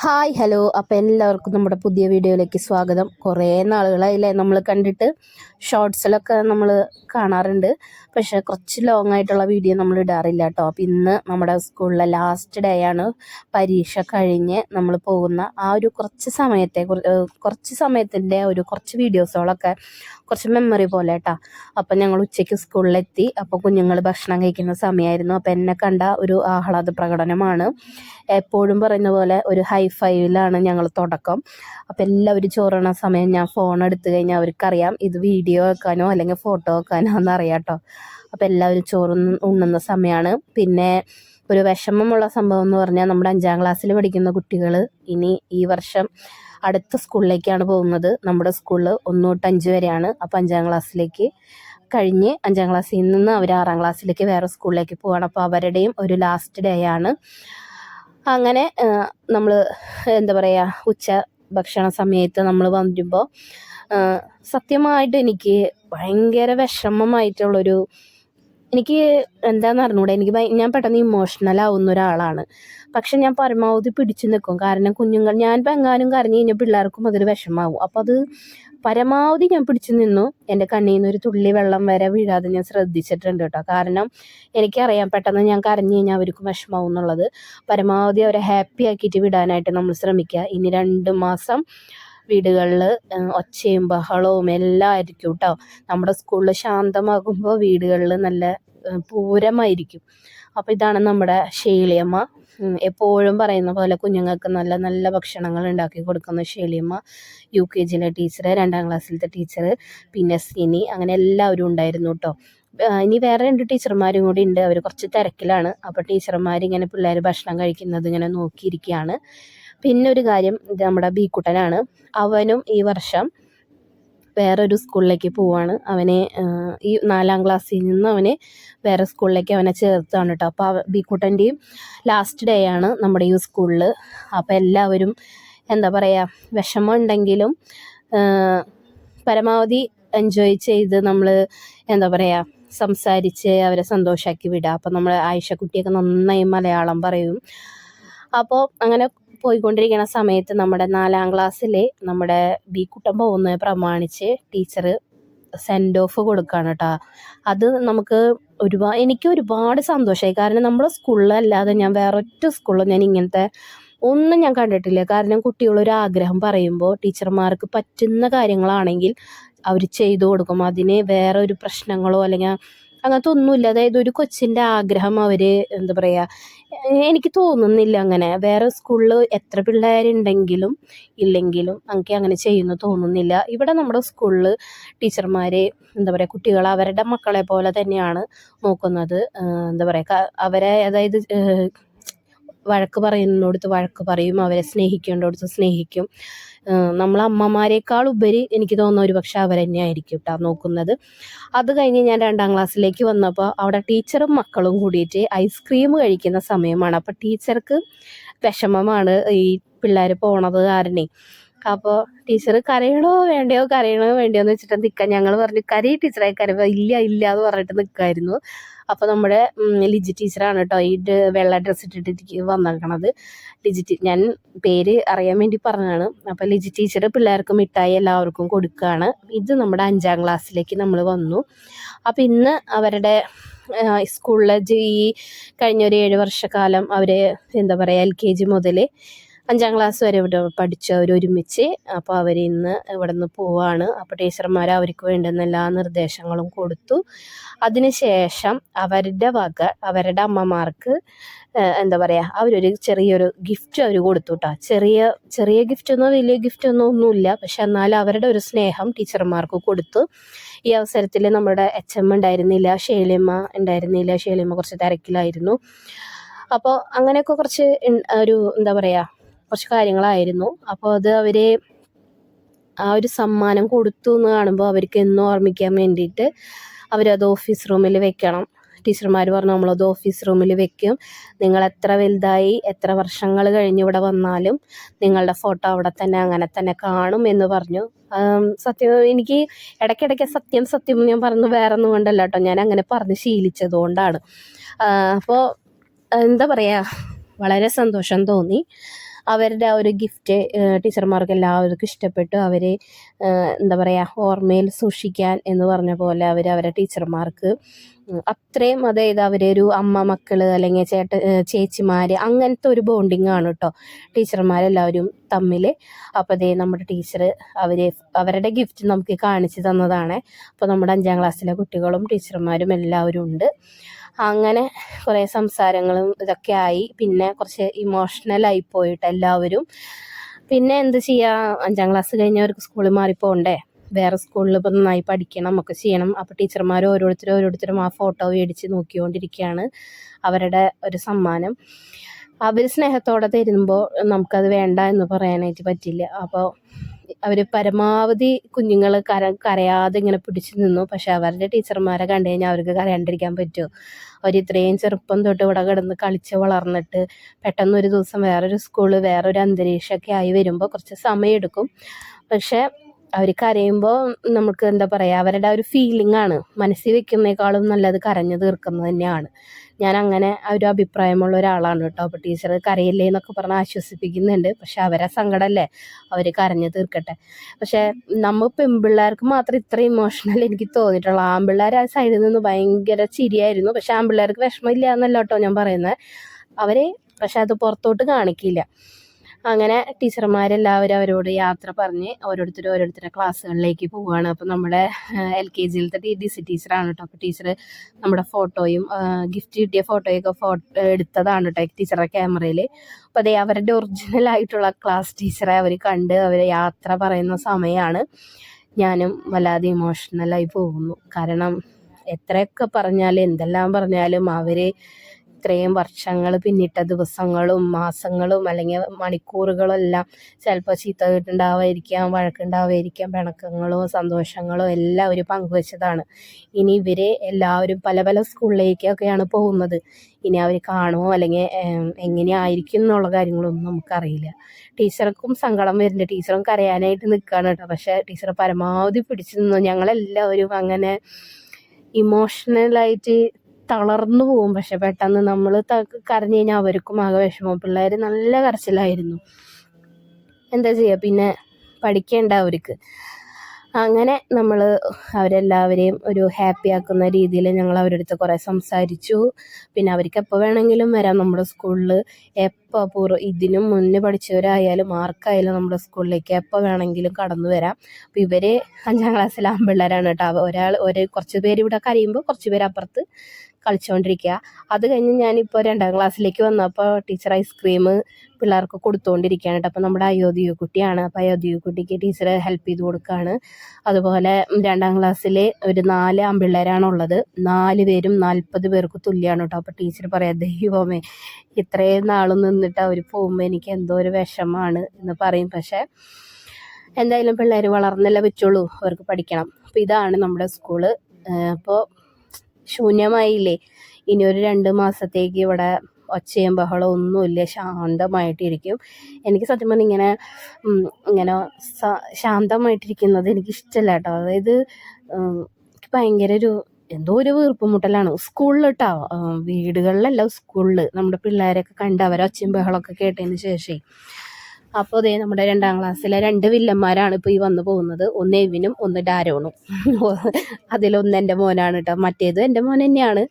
Hi hello, അപ്പോൾ എല്ലാവർക്കും നമ്മുടെ പുതിയ വീഡിയോയിലേക്ക് സ്വാഗതം. കുറേ നാളുകളായില്ലേ നമ്മൾ കണ്ടിട്ട്. ഷോർട്സിലൊക്കെ നമ്മൾ കാണാറുണ്ട്, പക്ഷേ കുറച്ച് ലോങ് ആയിട്ടുള്ള വീഡിയോ നമ്മൾ ഇടാറില്ല കേട്ടോ. അപ്പോൾ ഇന്ന് നമ്മുടെ സ്കൂളിലെ ലാസ്റ്റ് ഡേ ആണ്. പരീക്ഷ കഴിഞ്ഞ് നമ്മൾ പോകുന്ന ആ ഒരു കുറച്ച് സമയത്തിൻ്റെ കുറച്ച് വീഡിയോസുകളൊക്കെ കുറച്ച് മെമ്മറി പോലെ കേട്ടോ. അപ്പം ഞങ്ങൾ ഉച്ചയ്ക്ക് സ്കൂളിലെത്തി. അപ്പോൾ കുഞ്ഞുങ്ങൾ ഭക്ഷണം കഴിക്കുന്ന സമയമായിരുന്നു. അപ്പോൾ എന്നെ കണ്ട ഒരു ആഹ്ലാദ പ്രകടനമാണ്. എപ്പോഴും പറയുന്ന പോലെ ഒരു ഹൈഫൈവിലാണ് ഞങ്ങൾ തുടക്കം. അപ്പോൾ എല്ലാവരും ചോറുണ്ണ സമയം ഞാൻ ഫോൺ എടുത്തു കഴിഞ്ഞാൽ അവർക്കറിയാം ഇത് വീഡിയോ വെക്കാനോ അല്ലെങ്കിൽ ഫോട്ടോ വെക്കാനോ എന്നറിയാം കേട്ടോ. അപ്പോൾ എല്ലാവരും ഉണ്ണുന്ന സമയമാണ്. പിന്നെ ഒരു വിഷമമുള്ള സംഭവം എന്ന് പറഞ്ഞാൽ നമ്മുടെ 5ാം ക്ലാസ്സിൽ പഠിക്കുന്ന കുട്ടികൾ ഇനി ഈ വർഷം അടുത്ത സ്കൂളിലേക്കാണ് പോകുന്നത്. നമ്മുടെ സ്കൂളിൽ 1 തൊട്ട് 5 വരെയാണ്. അപ്പോൾ 5ാം ക്ലാസ്സിലേക്ക് കഴിഞ്ഞ് 5ാം ക്ലാസ്സിൽ നിന്ന് അവർ 6ാം ക്ലാസ്സിലേക്ക് വേറെ സ്കൂളിലേക്ക് പോവാണ്. അപ്പോൾ അവരുടെയും ഒരു ലാസ്റ്റ് ഡേ ആണ്. അങ്ങനെ നമ്മൾ എന്താ പറയുക, ഉച്ച ഭക്ഷണ സമയത്ത് നമ്മൾ വരുമ്പോൾ സത്യമായിട്ട് എനിക്ക് ഭയങ്കര വിഷമമായിട്ടുള്ളൊരു, എനിക്ക് എന്താണെന്ന് അറിഞ്ഞൂടെ, ഞാൻ പെട്ടെന്ന് ഇമോഷണൽ ആവുന്ന ഒരാളാണ്. പക്ഷെ ഞാൻ പരമാവധി പിടിച്ചു നിൽക്കും. കാരണം ഞാനിപ്പോൾ എങ്ങാനും കരഞ്ഞു കഴിഞ്ഞാൽ പിള്ളേർക്കും അതൊരു വിഷമാവും. അപ്പോൾ അത് പരമാവധി ഞാൻ പിടിച്ചു നിന്നു. എൻ്റെ കണ്ണിൽ നിന്ന് ഒരു തുള്ളി വെള്ളം വരെ വീഴാതെ ഞാൻ ശ്രദ്ധിച്ചിട്ടുണ്ട് കേട്ടോ. കാരണം എനിക്കറിയാം പെട്ടെന്ന് ഞാൻ കരഞ്ഞു കഴിഞ്ഞാൽ അവർക്കും വിഷമാവും എന്നുള്ളത്. പരമാവധി അവരെ ഹാപ്പി ആക്കിയിട്ട് വിടാനായിട്ട് നമ്മൾ ശ്രമിക്കുക. ഇനി 2 മാസം വീടുകളിൽ ഒച്ചയും ബഹളവും എല്ലാം ആയിരിക്കും കേട്ടോ. നമ്മുടെ സ്കൂളിൽ ശാന്തമാകുമ്പോൾ വീടുകളിൽ നല്ല പൂരമായിരിക്കും. അപ്പോൾ ഇതാണ് നമ്മുടെ ഷേളിയമ്മ. എപ്പോഴും പറയുന്ന പോലെ കുഞ്ഞുങ്ങൾക്ക് നല്ല നല്ല ഭക്ഷണങ്ങൾ ഉണ്ടാക്കി കൊടുക്കുന്ന ഷേളിയമ്മ. UKGയിലെ ടീച്ചർ, 2ാം ക്ലാസ്സിലത്തെ ടീച്ചർ, പിന്നെ സിനി, അങ്ങനെ എല്ലാവരും ഉണ്ടായിരുന്നു കേട്ടോ. ഇനി വേറെ 2 ടീച്ചർമാരും കൂടി ഉണ്ട്. അവർ കുറച്ച് തിരക്കിലാണ്. അപ്പോൾ ടീച്ചർമാരിങ്ങനെ പിള്ളേർ ഭക്ഷണം കഴിക്കുന്നത് ഇങ്ങനെ നോക്കിയിരിക്കുകയാണ്. പിന്നെ ഒരു കാര്യം, ഇത് നമ്മുടെ ബീക്കുട്ടനാണ്. അവനും ഈ വർഷം വേറൊരു സ്കൂളിലേക്ക് പോവാണ്. അവനെ ഈ 4ാം ക്ലാസ്സിൽ നിന്ന് അവനെ വേറെ സ്കൂളിലേക്ക് അവനെ ചേർത്താണ് കേട്ടോ. അപ്പോൾ ബീക്കുട്ടൻ്റെയും ലാസ്റ്റ് ഡേ ആണ് നമ്മുടെ ഈ സ്കൂളിൽ. അപ്പോൾ എല്ലാവരും എന്താ പറയുക, വിഷമം ഉണ്ടെങ്കിലും പരമാവധി എൻജോയ് ചെയ്ത് നമ്മൾ എന്താ പറയുക സംസാരിച്ച് അവരെ സന്തോഷമാക്കി വിടുക. അപ്പോൾ നമ്മൾ ആയിഷക്കുട്ടിയൊക്കെ നന്നായി മലയാളം പറയും. അപ്പോൾ അങ്ങനെ പോയിക്കൊണ്ടിരിക്കുന്ന സമയത്ത് നമ്മുടെ 4ാം ക്ലാസ്സിൽ നമ്മുടെ ബീക്കുട്ടൻ പോകുന്നത് പ്രമാണിച്ച് ടീച്ചർ സെൻഡ് ഓഫ് കൊടുക്കുകയാണ് കേട്ടോ. അത് നമുക്ക് എനിക്ക് ഒരുപാട് സന്തോഷമായി. കാരണം നമ്മുടെ സ്കൂളിലല്ലാതെ ഞാൻ വേറൊറ്റ സ്കൂളിലും ഞാൻ ഇങ്ങനത്തെ ഒന്നും ഞാൻ കണ്ടിട്ടില്ല. കാരണം കുട്ടികളൊരു ആഗ്രഹം പറയുമ്പോൾ ടീച്ചർമാർക്ക് പറ്റുന്ന കാര്യങ്ങളാണെങ്കിൽ അവർ ചെയ്തു കൊടുക്കും. അതിന് വേറെ ഒരു പ്രശ്നങ്ങളോ അല്ലെങ്കിൽ അങ്ങനത്തെ ഒന്നുമില്ല. അതായത് ഒരു കൊച്ചിൻ്റെ ആഗ്രഹം അവർ എന്താ പറയുക, എനിക്ക് തോന്നുന്നില്ല അങ്ങനെ. വേറെ സ്കൂളിൽ എത്ര പിള്ളേരുണ്ടെങ്കിലും ഇല്ലെങ്കിലും എനിക്ക് അങ്ങനെ ചെയ്യുന്നു തോന്നുന്നില്ല. ഇവിടെ നമ്മുടെ സ്കൂളിൽ ടീച്ചർമാർ എന്താ പറയുക, കുട്ടികൾ അവരുടെ മക്കളെ പോലെ തന്നെയാണ് നോക്കുന്നത്. എന്താ പറയുക, അവരെ അതായത് വഴക്ക് പറയുന്നിടത്ത് വഴക്ക് പറയും, അവരെ സ്നേഹിക്കേണ്ടടുത്ത് സ്നേഹിക്കും. നമ്മൾ അമ്മമാരെക്കാൾ ഉപരി എനിക്ക് തോന്നുന്ന ഒരു പക്ഷെ അവർ തന്നെ ആയിരിക്കും കേട്ടോ നോക്കുന്നത്. അത് കഴിഞ്ഞ് ഞാൻ 2ാം ക്ലാസ്സിലേക്ക് വന്നപ്പോൾ അവിടെ ടീച്ചറും മക്കളും കൂടിയിട്ട് ഐസ്ക്രീം കഴിക്കുന്ന സമയമാണ്. അപ്പോൾ ടീച്ചർക്ക് വിഷമമാണ് ഈ പിള്ളേർ പോണത് കാരണേ. അപ്പോൾ ടീച്ചർ കരയണോ വേണ്ടയോ എന്ന് വെച്ചിട്ട് നിൽക്കാം. ഞങ്ങൾ പറഞ്ഞു ടീച്ചറായി കരയുമ്പോൾ ഇല്ല എന്ന് പറഞ്ഞിട്ട് നിൽക്കുമായിരുന്നു. അപ്പോൾ നമ്മുടെ ലിജി ടീച്ചറാണ് കേട്ടോ ഈ വെള്ള ഡ്രസ്സ് ഇട്ടിട്ട് വന്നിരിക്കണത്. ഞാൻ പേര് അറിയാൻ വേണ്ടി പറഞ്ഞതാണ്. അപ്പോൾ ലിജി ടീച്ചർ പിള്ളേർക്ക് മിഠായി എല്ലാവർക്കും കൊടുക്കുകയാണ്. ഇത് നമ്മുടെ 5ാം ക്ലാസ്സിലേക്ക് നമ്മൾ വന്നു. അപ്പോൾ ഇന്ന് അവരുടെ സ്കൂളിലെ ഈ കഴിഞ്ഞൊരു 7 വർഷക്കാലം അവർ എന്താ പറയുക LKG മുതൽ 5ാം ക്ലാസ് വരെ ഇവിടെ പഠിച്ചവരൊരുമിച്ച്. അപ്പോൾ അവർ ഇന്ന് ഇവിടെ നിന്ന് പോവാണ്. അപ്പോൾ ടീച്ചർമാർ അവർക്ക് വേണ്ടുന്ന എല്ലാ നിർദ്ദേശങ്ങളും കൊടുത്തു. അതിനുശേഷം അവരുടെ അവരുടെ അമ്മമാർക്ക് എന്താ പറയുക, അവരൊരു ചെറിയൊരു ഗിഫ്റ്റ് അവർ കൊടുത്തു കേട്ടോ. ചെറിയ ഗിഫ്റ്റൊന്നും വലിയ ഗിഫ്റ്റൊന്നും ഒന്നുമില്ല, പക്ഷെ എന്നാലും അവരുടെ ഒരു സ്നേഹം ടീച്ചർമാർക്ക് കൊടുത്തു. ഈ അവസരത്തിൽ നമ്മുടെ HM ഉണ്ടായിരുന്നില്ല, ഷേളിയമ്മ കുറച്ച് തിരക്കിലായിരുന്നു. അപ്പോൾ അങ്ങനെയൊക്കെ കുറച്ച് ഒരു എന്താ പറയുക കുറച്ച് കാര്യങ്ങളായിരുന്നു. അപ്പോൾ അത് അവർ ആ ഒരു സമ്മാനം കൊടുത്തു എന്ന് കാണുമ്പോൾ അവർക്ക് എന്നും ഓർമ്മിക്കാൻ വേണ്ടിയിട്ട് അവരത് ഓഫീസ് റൂമിൽ വെക്കണം. ടീച്ചർമാർ പറഞ്ഞു നമ്മളത് ഓഫീസ് റൂമിൽ വെക്കും. നിങ്ങൾ എത്ര വലുതായി എത്ര വർഷങ്ങൾ കഴിഞ്ഞ് ഇവിടെ വന്നാലും നിങ്ങളുടെ ഫോട്ടോ അവിടെ തന്നെ അങ്ങനെ തന്നെ കാണും എന്ന് പറഞ്ഞു. സത്യം എനിക്ക് ഇടയ്ക്കിടയ്ക്ക് സത്യം ഞാൻ പറഞ്ഞു വേറെ ഒന്നും കൊണ്ടല്ല കേട്ടോ, ഞാൻ അങ്ങനെ പറഞ്ഞ് ശീലിച്ചതുകൊണ്ടാണ്. അപ്പോൾ എന്താ പറയുക, വളരെ സന്തോഷം തോന്നി. അവരുടെ ആ ഒരു ഗിഫ്റ്റ് ടീച്ചർമാർക്ക് എല്ലാവർക്കും ഇഷ്ടപ്പെട്ടു. അവർ എന്താ പറയുക, ഓർമ്മയിൽ സൂക്ഷിക്കാൻ എന്ന് പറഞ്ഞ പോലെ അവരെ ടീച്ചർമാർക്ക് അത്രയും, അതായത് അവരൊരു അമ്മ മക്കൾ അല്ലെങ്കിൽ ചേച്ചിമാർ അങ്ങനത്തെ ഒരു ബോണ്ടിങ് ആണ് കേട്ടോ ടീച്ചർമാരെല്ലാവരും തമ്മിൽ. അപ്പോൾ അതേ നമ്മുടെ ടീച്ചർ അവരുടെ ഗിഫ്റ്റ് നമുക്ക് കാണിച്ചു തന്നതാണ്. അപ്പോൾ നമ്മുടെ 5ാം ക്ലാസ്സിലെ കുട്ടികളും ടീച്ചർമാരും എല്ലാവരും ഉണ്ട്. അങ്ങനെ കുറേ സംസാരങ്ങളും ഇതൊക്കെ ആയി. പിന്നെ കുറച്ച് ഇമോഷണലായി പോയിട്ട് എല്ലാവരും. പിന്നെ എന്ത് ചെയ്യുക, 5ാം ക്ലാസ് കഴിഞ്ഞവർക്ക് സ്കൂളിൽ മാറിപ്പോണ്ടേ, വേറെ സ്കൂളിൽ ഇപ്പോൾ നന്നായി പഠിക്കണം ഒക്കെ ചെയ്യണം. അപ്പോൾ ടീച്ചർമാർ ഓരോരുത്തരും ആ ഫോട്ടോ മേടിച്ച് നോക്കിക്കൊണ്ടിരിക്കുകയാണ്. അവരുടെ ഒരു സമ്മാനം അവർ സ്നേഹത്തോടെ തരുമ്പോൾ നമുക്കത് വേണ്ട എന്ന് പറയാനായിട്ട് പറ്റില്ല. അപ്പോൾ അവർ പരമാവധി കുഞ്ഞുങ്ങൾ കരയാതെ ഇങ്ങനെ പിടിച്ചു നിന്നു. പക്ഷെ അവരുടെ ടീച്ചർമാരെ കണ്ടു കഴിഞ്ഞാൽ അവർക്ക് കരയാണ്ടിരിക്കാൻ പറ്റുമോ? അവർ ഇത്രയും ചെറുപ്പം തൊട്ട് ഇവിടെ കിടന്ന് കളിച്ച് വളർന്നിട്ട് പെട്ടെന്നൊരു ദിവസം വേറൊരു സ്കൂള്, വേറൊരു അന്തരീക്ഷമൊക്കെ ആയി വരുമ്പോൾ കുറച്ച് സമയമെടുക്കും. പക്ഷെ അവർ കരയുമ്പോൾ നമുക്ക് എന്താ പറയുക, അവരുടെ ഒരു ഫീലിംഗ് ആണ്. മനസ്സിൽ വെക്കുന്നേക്കാളും നല്ലത് കരഞ്ഞു തീർക്കുന്നത് തന്നെയാണ്. ഞാൻ അങ്ങനെ ഒരു അഭിപ്രായമുള്ള ഒരാളാണ് കേട്ടോ. അപ്പോൾ ടീച്ചർ കരയില്ലേ എന്നൊക്കെ പറഞ്ഞ് ആശ്വസിപ്പിക്കുന്നുണ്ട്. പക്ഷെ അവരെ സങ്കടമല്ലേ, അവർ കരഞ്ഞു തീർക്കട്ടെ. പക്ഷെ നമ്മൾ പെൺപിള്ളേർക്ക് മാത്രം ഇത്ര ഇമോഷണൽ എനിക്ക് തോന്നിയിട്ടുള്ളൂ. ആൺപിള്ളേർ ആ സൈഡിൽ നിന്ന് ഭയങ്കര ചിരിയായിരുന്നു. പക്ഷെ ആൺപിള്ളേർക്ക് വിഷമമില്ല എന്നല്ല കേട്ടോ ഞാൻ പറയുന്നത്. അവർ പക്ഷെ അത് പുറത്തോട്ട് കാണിക്കില്ല. അങ്ങനെ ടീച്ചർമാരെല്ലാവരും അവരോട് യാത്ര പറഞ്ഞ് ഓരോരുത്തരുടെ ക്ലാസ്സുകളിലേക്ക് പോവുകയാണ്. അപ്പോൾ നമ്മുടെ LKGയിലത്തെ DC ടീച്ചറാണ് കേട്ടോ. അപ്പോൾ ടീച്ചർ നമ്മുടെ ഫോട്ടോയും ഗിഫ്റ്റ് കിട്ടിയ ഫോട്ടോയൊക്കെ എടുത്തതാണ് കേട്ടോ ടീച്ചറുടെ ക്യാമറയിൽ. അപ്പോൾ അതേ അവരുടെ ഒറിജിനലായിട്ടുള്ള ക്ലാസ് ടീച്ചറെ അവർ കണ്ട് അവർ യാത്ര പറയുന്ന സമയമാണ്. ഞാനും വല്ലാതെ ഇമോഷണലായി പോകുന്നു. കാരണം എത്രയൊക്കെ പറഞ്ഞാലും എന്തെല്ലാം പറഞ്ഞാലും അവർ ഇത്രയും വർഷങ്ങൾ പിന്നിട്ട ദിവസങ്ങളും മാസങ്ങളും അല്ലെങ്കിൽ മണിക്കൂറുകളും എല്ലാം ചിലപ്പോൾ ചീത്ത കേട്ടുണ്ടാവാതിരിക്കാം, വഴക്കുണ്ടാവാതിരിക്കാം, പിണക്കങ്ങളോ സന്തോഷങ്ങളോ എല്ലാം അവർ പങ്കുവച്ചതാണ്. ഇനി ഇവർ എല്ലാവരും പല പല സ്കൂളിലേക്കൊക്കെയാണ് പോകുന്നത്. ഇനി അവർ കാണുമോ അല്ലെങ്കിൽ എങ്ങനെയായിരിക്കും എന്നുള്ള കാര്യങ്ങളൊന്നും നമുക്കറിയില്ല. ടീച്ചർക്കും സങ്കടം വരുന്നുണ്ട്. ടീച്ചറും കരയാനായിട്ട് നിൽക്കുകയാണ് കേട്ടോ. പക്ഷേ ടീച്ചർ പരമാവധി പിടിച്ചു നിന്നു. ഞങ്ങളെല്ലാവരും അങ്ങനെ ഇമോഷണലായിട്ട് തളർന്നു പോകും. പക്ഷെ പെട്ടെന്ന് നമ്മൾ കരഞ്ഞു കഴിഞ്ഞാൽ അവർക്കും ആകെ വിഷമം. പിള്ളേർ നല്ല കരച്ചിലായിരുന്നു. എന്താ ചെയ്യുക, പിന്നെ പഠിക്കേണ്ട അവർക്ക്. അങ്ങനെ നമ്മൾ അവരെല്ലാവരെയും ഒരു ഹാപ്പി ആക്കുന്ന രീതിയിൽ ഞങ്ങൾ അവരുടെ അടുത്ത് കുറേ സംസാരിച്ചു. പിന്നെ അവർക്ക് എപ്പോൾ വേണമെങ്കിലും വരാം നമ്മുടെ സ്കൂളിൽ. എപ്പോൾ ഇതിനും മുന്നേ പഠിച്ചവരായാലും ആർക്കായാലും നമ്മുടെ സ്കൂളിലേക്ക് എപ്പോൾ വേണമെങ്കിലും കടന്നു വരാം. അപ്പോൾ ഇവർ 5ാം ക്ലാസ്സിലെ ആൺപിള്ളേരാണ് കേട്ടോ. കുറച്ച് പേര് ഇവിടെ കരയുമ്പോൾ കുറച്ച് പേര് അപ്പുറത്ത് കളിച്ചുകൊണ്ടിരിക്കുക. അത് കഴിഞ്ഞ് ഞാനിപ്പോൾ 2ാം ക്ലാസ്സിലേക്ക് വന്നപ്പോൾ ടീച്ചർ ഐസ്ക്രീം പിള്ളേർക്ക് കൊടുത്തുകൊണ്ടിരിക്കുകയാണ് കേട്ടോ. അപ്പോൾ നമ്മുടെ അയോധ്യ കുട്ടിയാണ്. അപ്പോൾ അയോധ്യ കുട്ടിക്ക് ടീച്ചർ ഹെൽപ്പ് ചെയ്ത് കൊടുക്കുകയാണ്. അതുപോലെ 2ാം ക്ലാസ്സിൽ ഒരു 4 ആൺപിള്ളേരാണുള്ളത്. 4 പേരും 40 പേർക്ക് തുല്യമാണ് കേട്ടോ. അപ്പോൾ ടീച്ചർ പറയാം, ദൈവമേ ഇത്രയും നാളും നിന്നിട്ട് അവർ പോകുമ്പോൾ എനിക്ക് എന്തോ ഒരു വിഷമമാണ് എന്ന് പറയും. പക്ഷേ എന്തായാലും പിള്ളേർ വളർന്നല്ലേ പറ്റുള്ളൂ, അവർക്ക് പഠിക്കണം. അപ്പോൾ ഇതാണ് നമ്മുടെ സ്കൂള്. അപ്പോൾ ശൂന്യമായില്ലേ. ഇനി ഒരു 2 മാസത്തേക്ക് ഇവിടെ ഒച്ചയും ബഹളവും ഒന്നുമില്ല, ശാന്തമായിട്ടിരിക്കും. എനിക്ക് സത്യം പറഞ്ഞാൽ ഇങ്ങനെ ശാന്തമായിട്ടിരിക്കുന്നത് എനിക്കിഷ്ടമല്ല കേട്ടോ. അതായത് എനിക്ക് ഭയങ്കര എന്തോ ഒരു വീർപ്പുമുട്ടലാണ്. സ്കൂളിൽ കേട്ടോ, വീടുകളിലല്ല, സ്കൂളിൽ നമ്മുടെ പിള്ളേരൊക്കെ കണ്ട് അവരെ ഒച്ചയും ബഹളമൊക്കെ കേട്ടതിന് ശേഷം. അപ്പോൾ അതേ നമ്മുടെ 2ാം ക്ലാസ്സിലെ 2 വില്ലന്മാരാണ് ഇപ്പോൾ ഈ വന്നു പോകുന്നത്. ഒന്ന് എവിനും ഒന്ന് ഡാരോണും. അതിലൊന്ന് എൻ്റെ മോനാണ് കേട്ടോ, മറ്റേത് എൻ്റെ മോൻ തന്നെയാണ്.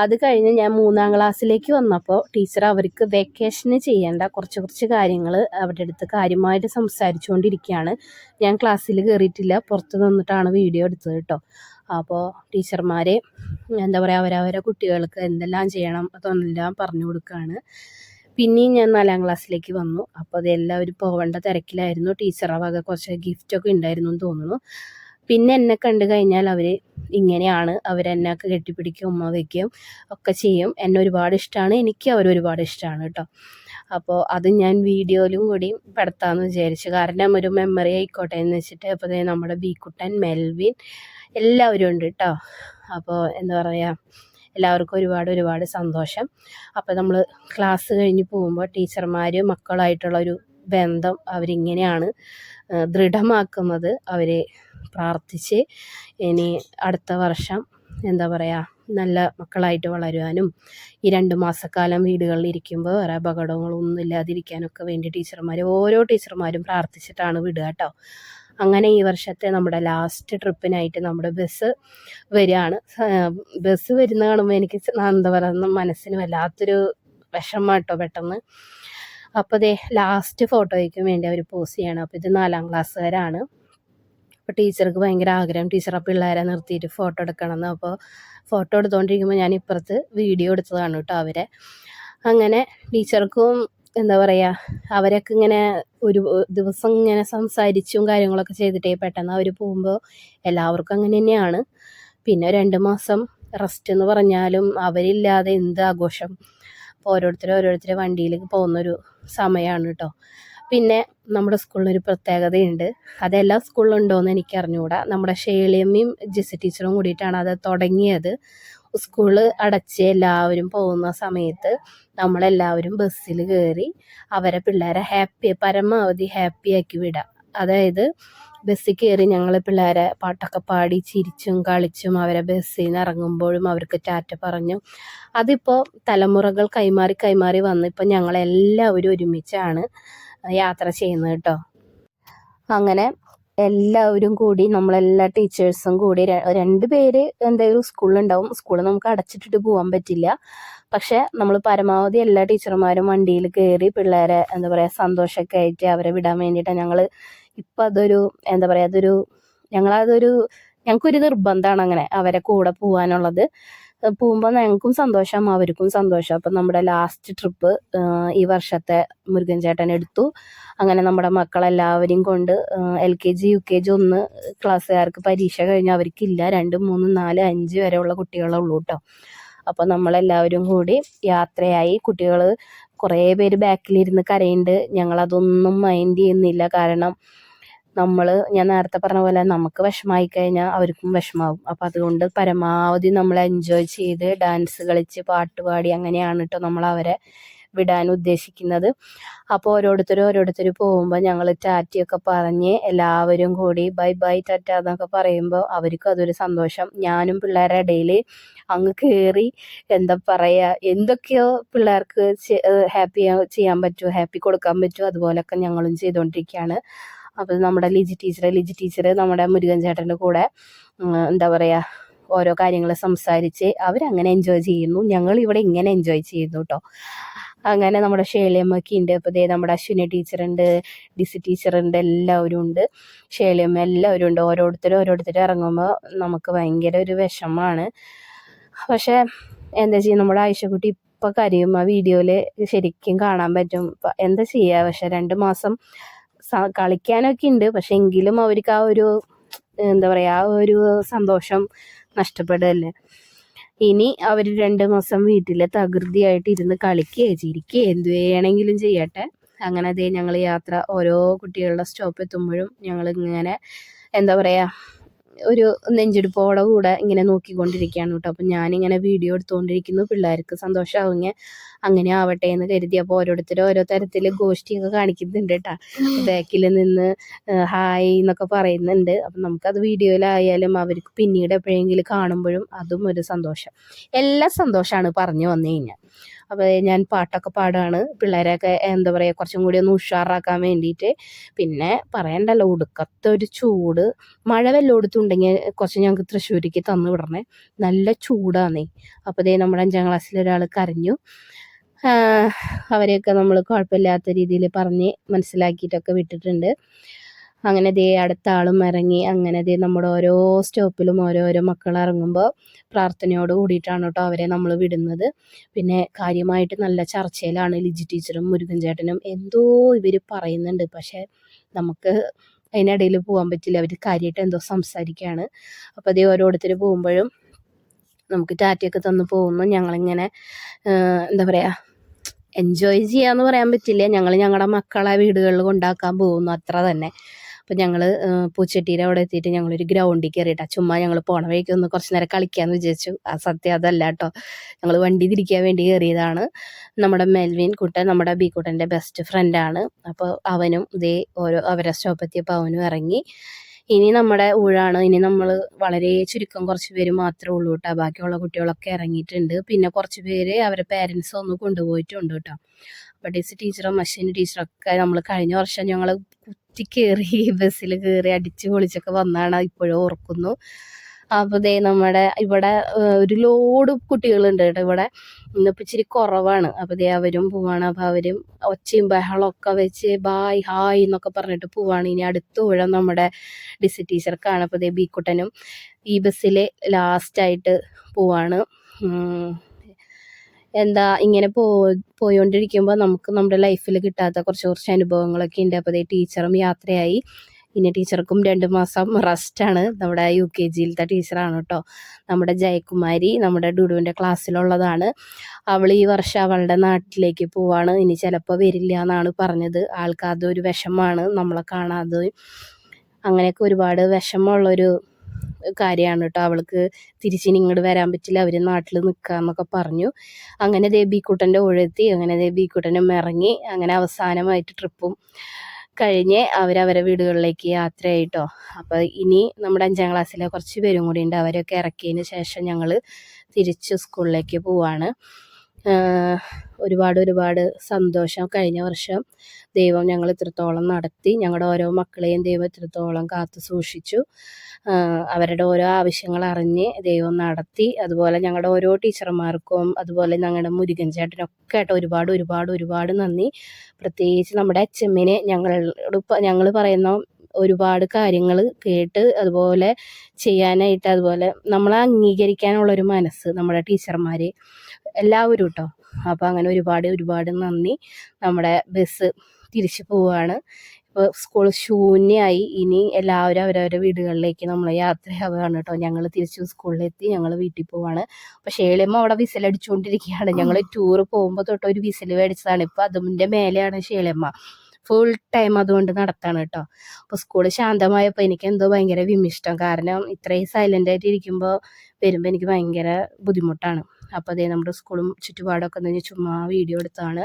അത് കഴിഞ്ഞ് ഞാൻ 3ാം ക്ലാസ്സിലേക്ക് വന്നപ്പോൾ ടീച്ചർ അവർക്ക് വെക്കേഷന് ചെയ്യേണ്ട കുറച്ച് കാര്യങ്ങൾ അവരുടെ അടുത്ത് കാര്യമായിട്ട് സംസാരിച്ചുകൊണ്ടിരിക്കുകയാണ്. ഞാൻ ക്ലാസ്സിൽ കയറിയിട്ടില്ല, പുറത്ത് നിന്നിട്ടാണ് വീഡിയോ എടുത്തത് കേട്ടോ. അപ്പോൾ ടീച്ചർമാർ എന്താ പറയുക, അവരവരെ കുട്ടികൾക്ക് എന്തെല്ലാം ചെയ്യണം അതെല്ലാം പറഞ്ഞു കൊടുക്കുകയാണ്. പിന്നെയും ഞാൻ 4ാം ക്ലാസ്സിലേക്ക് വന്നു. അപ്പോൾ അതെല്ലാവരും പോകേണ്ട തിരക്കിലായിരുന്നു. ടീച്ചറെ വക കുറച്ച് ഗിഫ്റ്റൊക്കെ ഉണ്ടായിരുന്നു എന്ന് തോന്നുന്നു. പിന്നെ എന്നെ കണ്ടു കഴിഞ്ഞാൽ അവർ ഇങ്ങനെയാണ്, അവരെന്നെ കെട്ടിപ്പിടിക്കും, ഉമ്മ വയ്ക്കും ഒക്കെ ചെയ്യും. എന്നെ ഒരുപാട് ഇഷ്ടമാണ്, എനിക്ക് അവരൊരുപാട് ഇഷ്ടമാണ് കേട്ടോ. അപ്പോൾ അത് ഞാൻ വീഡിയോയിലും കൂടി പെടുത്താമെന്ന് വിചാരിച്ചു. കാരണം ഒരു മെമ്മറി ആയിക്കോട്ടെ എന്ന് വെച്ചിട്ട്. അപ്പോൾ നമ്മുടെ ബീക്കുട്ടൻ, മെൽവിൻ എല്ലാവരും ഉണ്ട് കേട്ടോ. അപ്പോൾ എന്താ പറയുക, എല്ലാവർക്കും ഒരുപാട് സന്തോഷം. അപ്പോൾ നമ്മൾ ക്ലാസ് കഴിഞ്ഞ് പോകുമ്പോൾ ടീച്ചർമാർ മക്കളായിട്ടുള്ളൊരു ബന്ധം അവരിങ്ങനെയാണ് ദൃഢമാക്കുന്നത്. അവരെ പ്രാർത്ഥിച്ച് ഇനി അടുത്ത വർഷം എന്താ പറയുക, നല്ല മക്കളായിട്ട് വളരുവാനും ഈ 2 മാസക്കാലം വീടുകളിൽ ഇരിക്കുമ്പോൾ വേറെ അപകടങ്ങളൊന്നും ഇല്ലാതിരിക്കാനൊക്കെ വേണ്ടി ഓരോ ടീച്ചർമാരും പ്രാർത്ഥിച്ചിട്ടാണ് വിടുക കേട്ടോ. അങ്ങനെ ഈ വർഷത്തെ നമ്മുടെ ലാസ്റ്റ് ട്രിപ്പിനായിട്ട് നമ്മുടെ ബസ് വരികയാണ്. ബസ് വരുന്ന കാണുമ്പോൾ എനിക്ക് എന്താ പറയുക, മനസ്സിന് വല്ലാത്തൊരു വിഷമം കേട്ടോ പെട്ടെന്ന്. അപ്പോൾ ദേ ലാസ്റ്റ് ഫോട്ടോയ്ക്കും വേണ്ടി അവർ പോസ് ചെയ്യണം. അപ്പോൾ ഇത് 4ാം ക്ലാസ്സുകാരാണ്. അപ്പോൾ ടീച്ചർക്ക് ഭയങ്കര ആഗ്രഹം, ടീച്ചർ ആ പിള്ളേരെ നിർത്തിയിട്ട് ഫോട്ടോ എടുക്കണമെന്ന്. അപ്പോൾ ഫോട്ടോ എടുത്തുകൊണ്ടിരിക്കുമ്പോൾ ഞാൻ ഇപ്പുറത്ത് വീഡിയോ എടുത്തതാണ് കേട്ടോ അവരെ. അങ്ങനെ ടീച്ചർക്കും എന്താ പറയുക, അവരൊക്കെ ഇങ്ങനെ ഒരു ദിവസം ഇങ്ങനെ സംസാരിച്ചും കാര്യങ്ങളൊക്കെ ചെയ്തിട്ടേ പെട്ടെന്ന് അവർ പോകുമ്പോൾ എല്ലാവർക്കും അങ്ങനെ തന്നെയാണ്. പിന്നെ 2 മാസം റെസ്റ്റ് എന്ന് പറഞ്ഞാലും അവരില്ലാതെ എന്ത് ആഘോഷം. അപ്പോൾ ഓരോരുത്തർ വണ്ടിയിൽ പോകുന്നൊരു സമയമാണ് കേട്ടോ. പിന്നെ നമ്മുടെ സ്കൂളിനൊരു പ്രത്യേകതയുണ്ട്, അതെല്ലാ സ്കൂളിലും ഉണ്ടോയെന്ന് എനിക്ക് അറിഞ്ഞുകൂടാ. നമ്മുടെ ഷേളിയമ്മയും ജിസി ടീച്ചറും കൂടിയിട്ടാണ് അത് തുടങ്ങിയത്. സ്കൂള് അടച്ച് എല്ലാവരും പോകുന്ന സമയത്ത് നമ്മളെല്ലാവരും ബസ്സിൽ കയറി അവരെ പിള്ളേരെ പരമാവധി ഹാപ്പിയാക്കി വിടാം. അതായത് ബസ്സിൽ കയറി ഞങ്ങൾ പിള്ളേരെ പാട്ടൊക്കെ പാടി ചിരിച്ചും കളിച്ചും അവരെ ബസ്സിൽ നിന്ന് ഇറങ്ങുമ്പോഴും അവർക്ക് ടാറ്റ പറഞ്ഞു. അതിപ്പോൾ തലമുറകൾ കൈമാറി വന്ന് ഇപ്പം ഞങ്ങളെല്ലാവരും ഒരുമിച്ചാണ് യാത്ര ചെയ്യുന്നത് കേട്ടോ. അങ്ങനെ എല്ലാവരും കൂടി നമ്മളെല്ലാ ടീച്ചേഴ്സും കൂടി 2 പേര് എന്തെങ്കിലും സ്കൂളിലുണ്ടാവും. സ്കൂളിൽ നമുക്ക് അടച്ചിട്ടിട്ട് പോകാൻ പറ്റില്ല. പക്ഷെ നമ്മൾ പരമാവധി എല്ലാ ടീച്ചർമാരും വണ്ടിയിൽ കയറി പിള്ളേരെ എന്താ പറയുക സന്തോഷമൊക്കെ ആയിട്ട് അവരെ വിടാൻ വേണ്ടിയിട്ടാണ് ഞങ്ങൾ ഇപ്പം എന്താ പറയുക ഞങ്ങൾക്കൊരു നിർബന്ധമാണ് അങ്ങനെ അവരെ കൂടെ പോകാനുള്ളത്. പോകുമ്പോൾ ഞങ്ങൾക്കും സന്തോഷം അവർക്കും സന്തോഷം. അപ്പം നമ്മുടെ ലാസ്റ്റ് ട്രിപ്പ് ഈ വർഷത്തെ മുരുകൻ ചേട്ടൻ എടുത്തു. അങ്ങനെ നമ്മുടെ മക്കളെല്ലാവരെയും കൊണ്ട് LKG UKG 1 ക്ലാസ്സുകാർക്ക് പരീക്ഷ കഴിഞ്ഞാൽ അവർക്കില്ല. 2, 3, 4, 5 വരെയുള്ള കുട്ടികളേ ഉള്ളൂ കേട്ടോ. അപ്പോൾ നമ്മളെല്ലാവരും കൂടി യാത്രയായി. കുട്ടികൾ കുറേ പേര് ബാക്കിലിരുന്ന് കരയുന്നുണ്ട്. ഞങ്ങളതൊന്നും മൈൻഡ് ചെയ്യുന്നില്ല. കാരണം ഞാൻ നേരത്തെ പറഞ്ഞ പോലെ നമുക്ക് വിഷമായി കഴിഞ്ഞാൽ അവർക്കും വിഷമാവും. അപ്പം അതുകൊണ്ട് പരമാവധി നമ്മൾ എൻജോയ് ചെയ്ത് ഡാൻസ് കളിച്ച് പാട്ട് പാടി അങ്ങനെയാണ് കേട്ടോ നമ്മൾ അവരെ വിടാൻ ഉദ്ദേശിക്കുന്നത്. അപ്പോൾ ഓരോരുത്തർ പോകുമ്പോൾ ഞങ്ങൾ ടാറ്റയൊക്കെ പറഞ്ഞ് എല്ലാവരും കൂടി ബൈ ടാറ്റ എന്നൊക്കെ പറയുമ്പോൾ അവർക്കും അതൊരു സന്തോഷം. ഞാനും പിള്ളേരുടെ ഇടയിൽ അങ്ങ് കയറി എന്താ പറയുക, എന്തൊക്കെയോ പിള്ളേർക്ക് ഹാപ്പി ചെയ്യാൻ പറ്റുമോ, ഹാപ്പി കൊടുക്കാൻ പറ്റുമോ അതുപോലൊക്കെ ഞങ്ങളും ചെയ്തുകൊണ്ടിരിക്കുകയാണ്. അപ്പോൾ നമ്മുടെ ലിജി ടീച്ചർ നമ്മുടെ മുരുകൻ ചേട്ടൻ്റെ കൂടെ എന്താ പറയുക ഓരോ കാര്യങ്ങൾ സംസാരിച്ച് അവരങ്ങനെ എൻജോയ് ചെയ്യുന്നു. ഞങ്ങൾ ഇവിടെ ഇങ്ങനെ എൻജോയ് ചെയ്യുന്നു കേട്ടോ. അങ്ങനെ നമ്മുടെ ഷേളിയമ്മയൊക്കെ ഉണ്ട്. അപ്പോൾ ദേ നമ്മുടെ അശ്വിനി ടീച്ചറുണ്ട്, ഡിസി ടീച്ചറുണ്ട്, എല്ലാവരും ഉണ്ട്. ഷേളിയമ്മ എല്ലാവരും ഉണ്ട്. ഓരോരുത്തർ ഇറങ്ങുമ്പോൾ നമുക്ക് ഭയങ്കര ഒരു വിഷമമാണ്. പക്ഷേ എന്താ ചെയ്യുക, നമ്മുടെ ആയിഷക്കുട്ടി ഇപ്പം കരയും. ആ വീഡിയോയിൽ ശരിക്കും കാണാൻ പറ്റും. എന്താ ചെയ്യുക, പക്ഷെ 2 മാസം കളിക്കാനൊക്കെ ഉണ്ട്. പക്ഷെ എങ്കിലും അവർക്ക് ആ ഒരു എന്താ പറയുക ആ ഒരു സന്തോഷം നഷ്ടപ്പെടുകയല്ലേ. ഇനി അവർ 2 മാസം വീട്ടിൽ തകൃതിയായിട്ട് ഇരുന്ന് കളിക്കുകയോ ചിരിക്കുകയോ എന്ത് വേണമെങ്കിലും ചെയ്യട്ടെ. അങ്ങനെ അതേ ഞങ്ങൾ യാത്ര ഓരോ കുട്ടികളുടെ സ്റ്റോപ്പ് എത്തുമ്പോഴും ഞങ്ങൾ ഇങ്ങനെ എന്താ പറയുക ഒരു നെഞ്ചെടുപ്പോടെ കൂടെ ഇങ്ങനെ നോക്കിക്കൊണ്ടിരിക്കുകയാണ് കേട്ടോ. അപ്പം ഞാനിങ്ങനെ വീഡിയോ എടുത്തുകൊണ്ടിരിക്കുന്നു. പിള്ളേർക്ക് സന്തോഷമാവുക അങ്ങനെ ആവട്ടെ എന്ന് കരുതി. അപ്പോൾ ഓരോ തരത്തിൽ ഗോഷ്ടിയൊക്കെ കാണിക്കുന്നുണ്ട് കേട്ടോ. ബാക്കിൽ നിന്ന് ഹായ് എന്നൊക്കെ പറയുന്നുണ്ട്. അപ്പം നമുക്കത് വീഡിയോയിലായാലും അവർക്ക് പിന്നീട് എപ്പോഴെങ്കിലും കാണുമ്പോഴും അതും ഒരു സന്തോഷം. എല്ലാം സന്തോഷമാണ് പറഞ്ഞു വന്നു കഴിഞ്ഞാൽ. അപ്പോൾ ഞാൻ പാട്ടൊക്കെ പാടുകയാണ് പിള്ളേരെയൊക്കെ എന്താ പറയുക കുറച്ചും കൂടി ഒന്ന് ഉഷാറാക്കാൻ വേണ്ടിയിട്ട്. പിന്നെ പറയണ്ടല്ലോ, ഒടുക്കത്തെ ഒരു ചൂട്. മഴ വല്ലയിടത്തുണ്ടെങ്കിൽ കുറച്ച് ഞങ്ങൾക്ക് തൃശ്ശൂരിക്ക് തന്നു വിടണേ, നല്ല ചൂടാന്നേ. അപ്പോൾ ദേ നമ്മുടെ 5ാം ക്ലാസ്സിലൊരാൾ കരഞ്ഞു. അവരെയൊക്കെ നമ്മൾ കുഴപ്പമില്ലാത്ത രീതിയിൽ പറഞ്ഞ് മനസ്സിലാക്കിയിട്ടൊക്കെ വിട്ടിട്ടുണ്ട്. അങ്ങനെ ദേ അടുത്ത ആളും ഇറങ്ങി. അങ്ങനെ ദേ നമ്മുടെ ഓരോ സ്റ്റോപ്പിലും ഓരോരോ മക്കൾ ഇറങ്ങുമ്പോൾ പ്രാർത്ഥനയോട് കൂടിയിട്ടാണ് കേട്ടോ അവരെ നമ്മൾ വിടുന്നത്. പിന്നെ കാര്യമായിട്ട് നല്ല ചർച്ചയിലാണ് ലിജി ടീച്ചറും മുരുകൻ ചേട്ടനും. എന്തോ ഇവർ പറയുന്നുണ്ട്, പക്ഷേ നമുക്ക് അതിനിടയിൽ പോകാൻ പറ്റില്ല. അവർ കാര്യമായിട്ട് എന്തോ സംസാരിക്കുകയാണ്. അപ്പോൾ അതേ ഓരോരുത്തർ പോകുമ്പോഴും നമുക്ക് ടാറ്റയൊക്കെ തന്ന് പോകുന്നു. ഞങ്ങളിങ്ങനെ എന്താ പറയുക എൻജോയ് ചെയ്യാന്ന് പറയാൻ പറ്റില്ല. ഞങ്ങളുടെ മക്കളെ വീടുകളിൽ കൊണ്ടാക്കാൻ പോകുന്നു, അത്ര തന്നെ. അപ്പം ഞങ്ങൾ പൂച്ചട്ടിയുടെ അവിടെ എത്തിയിട്ട് ഞങ്ങളൊരു ഗ്രൗണ്ടിൽ കയറിയിട്ടാ ചുമ്മാ ഞങ്ങൾ പോണ വഴിക്ക് ഒന്ന് കുറച്ച് നേരം കളിക്കാമെന്ന് വിചാരിച്ചു. ആ സത്യം അതല്ല കേട്ടോ, ഞങ്ങൾ വണ്ടി തിരിക്കാൻ വേണ്ടി കയറിയതാണ്. നമ്മുടെ മെൽവിൻ കുട്ടൻ നമ്മുടെ ബിക്കുട്ടൻ്റെ ബെസ്റ്റ് ഫ്രണ്ടാണ്. അപ്പോൾ അവനും ഇതേ അവരെ സ്റ്റോപ്പ് എത്തിയപ്പോൾ അവനും ഇറങ്ങി. ഇനി നമ്മുടെ ഊഴാണ്. ഇനി നമ്മൾ വളരെ ചുരുക്കം കുറച്ച് പേര് മാത്രമേ ഉള്ളൂ കേട്ടോ. ബാക്കിയുള്ള കുട്ടികളൊക്കെ ഇറങ്ങിയിട്ടുണ്ട്. പിന്നെ കുറച്ച് പേര് അവരുടെ പേരൻസ് ഒന്ന് കൊണ്ടുപോയിട്ടുണ്ട് കേട്ടോ. അപ്പോൾ ടീച്ചറും അശ്വിനി ടീച്ചറൊക്കെ നമ്മൾ കഴിഞ്ഞ വർഷം ഞങ്ങൾ കുത്തി കയറി ബസ്സിൽ കയറി അടിച്ച് പൊളിച്ചൊക്കെ വന്നാണ്, ഇപ്പോഴും ഓർക്കുന്നു. അപ്പോൾ ദേ നമ്മുടെ ഇവിടെ ഒരു ലോഡ് കുട്ടികളുണ്ട് കേട്ടോ. ഇവിടെ ഇന്നിപ്പോൾ ഇച്ചിരി കുറവാണ്. അപ്പോൾ ദേ അവരും പോവാണ്. അപ്പോൾ അവരും ഒച്ചയും ബഹളമൊക്കെ വെച്ച് ബായ് ഹായ് എന്നൊക്കെ പറഞ്ഞിട്ട് പോവാണ്. ഇനി അടുത്ത ഊഴം നമ്മുടെ ഡിസി ടീച്ചർക്കാണ്. അപ്പോൾ ദേ ബീക്കുട്ടനും ഈ ബസ്സിൽ ലാസ്റ്റായിട്ട് പോവാണ്. എന്താ ഇങ്ങനെ പോയോണ്ടിരിക്കുമ്പോൾ നമുക്ക് നമ്മുടെ ലൈഫിൽ കിട്ടാത്ത കുറച്ച് അനുഭവങ്ങളൊക്കെ ഉണ്ട്. അപ്പോൾ ദേ ടീച്ചറും യാത്രയായി. ഇനി ടീച്ചർക്കും 2 മാസം റെസ്റ്റാണ്. നമ്മുടെ UKGയിലത്തെ ടീച്ചറാണ് കേട്ടോ. നമ്മുടെ ജയകുമാരി, നമ്മുടെ ഡുഡുവിൻ്റെ ക്ലാസ്സിലുള്ളതാണ്. അവൾ ഈ വർഷം അവളുടെ നാട്ടിലേക്ക് പോവാണ്. ഇനി ചിലപ്പോൾ വരില്ല എന്നാണ് പറഞ്ഞത്. ആൾക്ക് അതൊരു വിഷമമാണ് നമ്മളെ കാണാതെ. അങ്ങനെയൊക്കെ ഒരുപാട് വിഷമമുള്ളൊരു കാര്യമാണ് കേട്ടോ. അവൾക്ക് തിരിച്ചിനി ഇങ്ങോട്ട് വരാൻ പറ്റില്ല, അവർ നാട്ടിൽ നിൽക്കാമെന്നൊക്കെ പറഞ്ഞു. അങ്ങനെ ദേ ബീക്കുട്ടൻ്റെ ഊഴെത്തി. അങ്ങനെ ദേ ബീക്കുട്ടനും ഇറങ്ങി. അങ്ങനെ അവസാനമായിട്ട് ട്രിപ്പും കഴിഞ്ഞ് അവരവരെ വീടുകളിലേക്ക് യാത്രയായിട്ടോ. അപ്പോൾ ഇനി നമ്മുടെ 5ാം ക്ലാസ്സിലെ കുറച്ച് പേരും കൂടി ഉണ്ട്. അവരൊക്കെ ഇറക്കിയതിന് ശേഷം ഞങ്ങൾ തിരിച്ച് സ്കൂളിലേക്ക് പോവാണ്. ഒരുപാട് സന്തോഷം. കഴിഞ്ഞ വർഷം ദൈവം ഞങ്ങൾ ഇത്രത്തോളം നടത്തി. ഞങ്ങളുടെ ഓരോ മക്കളെയും ദൈവം ഇത്രത്തോളം കാത്തു സൂക്ഷിച്ചു. അവരുടെ ഓരോ ആവശ്യങ്ങൾ അറിഞ്ഞ് ദൈവം നടത്തി. അതുപോലെ ഞങ്ങളുടെ ഓരോ ടീച്ചർമാർക്കും അതുപോലെ ഞങ്ങളുടെ മുരുകൻ ചേട്ടനൊക്കെ ആയിട്ട് ഒരുപാട് നന്ദി. പ്രത്യേകിച്ച് നമ്മുടെ HMനെ ഞങ്ങൾ പറയുന്ന ഒരുപാട് കാര്യങ്ങൾ കേട്ട് അതുപോലെ ചെയ്യാനായിട്ട്, അതുപോലെ നമ്മളെ അംഗീകരിക്കാനുള്ളൊരു മനസ്സ് നമ്മുടെ ടീച്ചർമാർ എല്ലാവരും കേട്ടോ. അപ്പോൾ അങ്ങനെ ഒരുപാട് നന്ദി. നമ്മുടെ ബസ് തിരിച്ചു പോവുകയാണ്. ഇപ്പോൾ സ്കൂൾ ശൂന്യമായി. ഇനി എല്ലാവരും അവരവരുടെ വീടുകളിലേക്ക് നമ്മൾ യാത്രയാവുകയാണ് കേട്ടോ. ഞങ്ങൾ തിരിച്ചു സ്കൂളിലെത്തി. ഞങ്ങൾ വീട്ടിൽ പോവാണ്. അപ്പോൾ ഷേളിയമ്മ അവിടെ വിസിലടിച്ചുകൊണ്ടിരിക്കുകയാണ്. ഞങ്ങൾ ടൂറ് പോകുമ്പോൾ തൊട്ട് ഒരു വിസിൽ മേടിച്ചതാണ്. ഇപ്പോൾ അതിൻ്റെ മേലെയാണ് ഷേളിയമ്മ ഫുൾ ടൈം അതുകൊണ്ട് നടത്താണ് കേട്ടോ. അപ്പോൾ സ്കൂൾ ശാന്തമായപ്പോൾ എനിക്ക് എന്തോ ഭയങ്കര വിമിഷ്ടം. കാരണം ഇത്രയും സൈലൻ്റായിട്ട് ഇരിക്കുമ്പോൾ വരുമ്പോൾ എനിക്ക് ഭയങ്കര ബുദ്ധിമുട്ടാണ്. അപ്പോൾ അതേ നമ്മുടെ സ്കൂളും ചുറ്റുപാടൊക്കെ ഒന്ന് ചുമ്മാ വീഡിയോ എടുത്താണ്.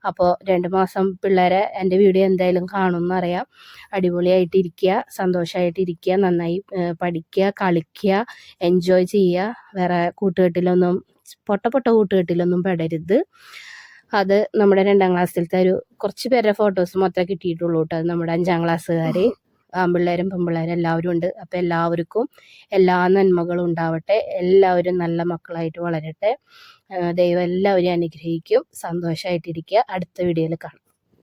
അപ്പോൾ 2 മാസം പിള്ളേരെ എൻ്റെ വീഡിയോ എന്തായാലും കാണുമെന്നറിയാം. അടിപൊളിയായിട്ടിരിക്കുക, സന്തോഷമായിട്ടിരിക്കുക, നന്നായി പഠിക്കുക, കളിക്കുക, എൻജോയ് ചെയ്യുക. വേറെ കൂട്ടുകെട്ടിലൊന്നും പൊട്ട കൂട്ടുകെട്ടിലൊന്നും പെടരുത്. അത് നമ്മുടെ 2ാം ക്ലാസ്സിലത്തെ ഒരു കുറച്ച് പേരുടെ ഫോട്ടോസ് മാത്രമേ കിട്ടിയിട്ടുള്ളൂ കേട്ടോ. നമ്മുടെ 5ാം ക്ലാസ്സുകാർ ആൺപിള്ളേരും പെൺപിള്ളേരും എല്ലാവരും ഉണ്ട്. അപ്പോൾ എല്ലാവർക്കും എല്ലാ നന്മകളും ഉണ്ടാവട്ടെ. എല്ലാവരും നല്ല മക്കളായിട്ട് വളരട്ടെ. ദൈവം എല്ലാവരെയും അനുഗ്രഹിക്കും. സന്തോഷമായിട്ടിരിക്കുക. അടുത്ത വീഡിയോയിൽ കാണാം.